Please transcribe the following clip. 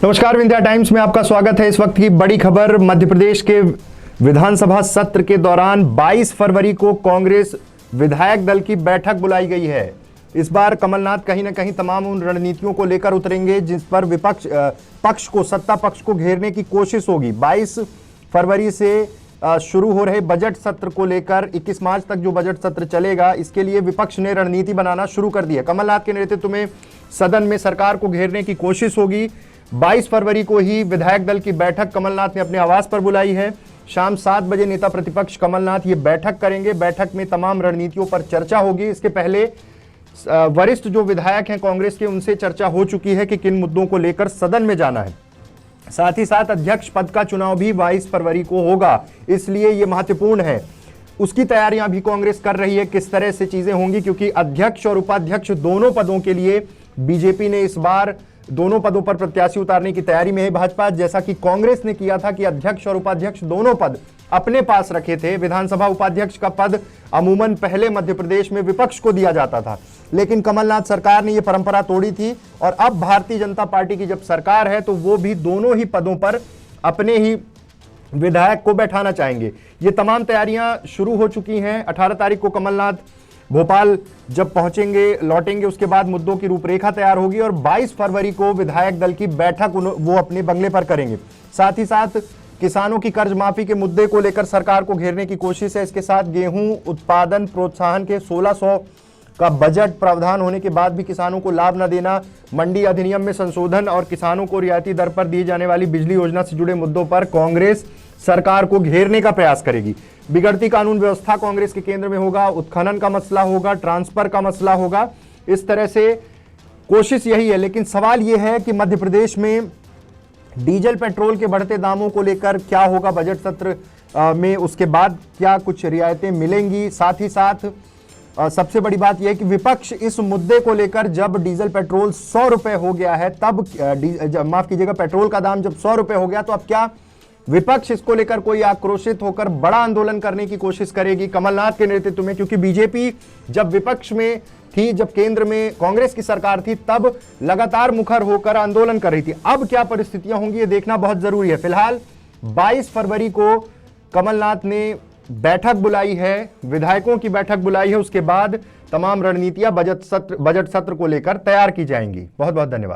नमस्कार, विंध्या टाइम्स में आपका स्वागत है। इस वक्त की बड़ी खबर, मध्य प्रदेश के विधानसभा सत्र के दौरान 22 फरवरी को कांग्रेस विधायक दल की बैठक बुलाई गई है। इस बार कमलनाथ कहीं न कहीं तमाम उन रणनीतियों को लेकर उतरेंगे जिस पर सत्ता पक्ष को घेरने की कोशिश होगी। 22 फरवरी से शुरू हो रहे बजट सत्र को लेकर 21 मार्च तक जो बजट सत्र चलेगा, इसके लिए विपक्ष ने रणनीति बनाना शुरू कर दी है। कमलनाथ के नेतृत्व में सदन में सरकार को घेरने की कोशिश होगी। 22 फरवरी को ही विधायक दल की बैठक कमलनाथ ने अपने आवास पर बुलाई है। शाम 7 बजे नेता प्रतिपक्ष कमलनाथ ये बैठक करेंगे। बैठक में तमाम रणनीतियों पर चर्चा होगी। इसके पहले वरिष्ठ जो विधायक हैं कांग्रेस के, उनसे चर्चा हो चुकी है कि किन मुद्दों को लेकर सदन में जाना है। साथ ही साथ अध्यक्ष पद का चुनाव भी 22 फरवरी को होगा, इसलिए यह महत्वपूर्ण है। उसकी तैयारियां भी कांग्रेस कर रही है, किस तरह से चीजें होंगी, क्योंकि अध्यक्ष और उपाध्यक्ष दोनों पदों के लिए बीजेपी ने इस बार दोनों पदों पर प्रत्याशी उतारने की तैयारी में है। भाजपा, जैसा कि कांग्रेस ने किया था कि अध्यक्ष और उपाध्यक्ष दोनों पद अपने पास रखे थे। विधानसभा उपाध्यक्ष का पद अमूमन पहले मध्य प्रदेश में विपक्ष को दिया जाता था, लेकिन कमलनाथ सरकार ने यह परंपरा तोड़ी थी और अब भारतीय जनता पार्टी की जब सरकार है तो वो भी दोनों ही पदों पर अपने ही विधायक को बैठाना चाहेंगे। ये तमाम तैयारियां शुरू हो चुकी हैं। 18 तारीख को कमलनाथ भोपाल जब पहुंचेंगे, लौटेंगे, उसके बाद मुद्दों की रूपरेखा तैयार होगी और 22 फरवरी को विधायक दल की बैठक वो अपने बंगले पर करेंगे। साथ ही साथ किसानों की कर्ज माफी के मुद्दे को लेकर सरकार को घेरने की कोशिश है। इसके साथ गेहूं उत्पादन प्रोत्साहन के 1600 का बजट प्रावधान होने के बाद भी किसानों को लाभ न देना, मंडी अधिनियम में संशोधन और किसानों को रियायती दर पर दी जाने वाली बिजली योजना से जुड़े मुद्दों पर कांग्रेस सरकार को घेरने का प्रयास करेगी। बिगड़ती कानून व्यवस्था कांग्रेस के केंद्र में होगा, उत्खनन का मसला होगा, ट्रांसफर का मसला होगा। इस तरह से कोशिश यही है। लेकिन सवाल यह है कि मध्य प्रदेश में डीजल पेट्रोल के बढ़ते दामों को लेकर क्या होगा बजट सत्र में, उसके बाद क्या कुछ रियायतें मिलेंगी। साथ ही साथ सबसे बड़ी बात यह है कि विपक्ष इस मुद्दे को लेकर, जब डीजल पेट्रोल 100 रुपए हो गया है, तब माफ कीजिएगा, पेट्रोल का दाम जब 100 रुपए हो गया, तो अब क्या विपक्ष इसको लेकर कोई आक्रोशित होकर बड़ा आंदोलन करने की कोशिश करेगी कमलनाथ के नेतृत्व में? क्योंकि बीजेपी जब विपक्ष में थी, जब केंद्र में कांग्रेस की सरकार थी, तब लगातार मुखर होकर आंदोलन कर रही थी। अब क्या परिस्थितियां होंगी, ये देखना बहुत जरूरी है। फिलहाल 22 फरवरी को कमलनाथ ने बैठक बुलाई है, विधायकों की बैठक बुलाई है। उसके बाद तमाम रणनीतियां बजट सत्र को लेकर तैयार की जाएंगी। बहुत बहुत धन्यवाद।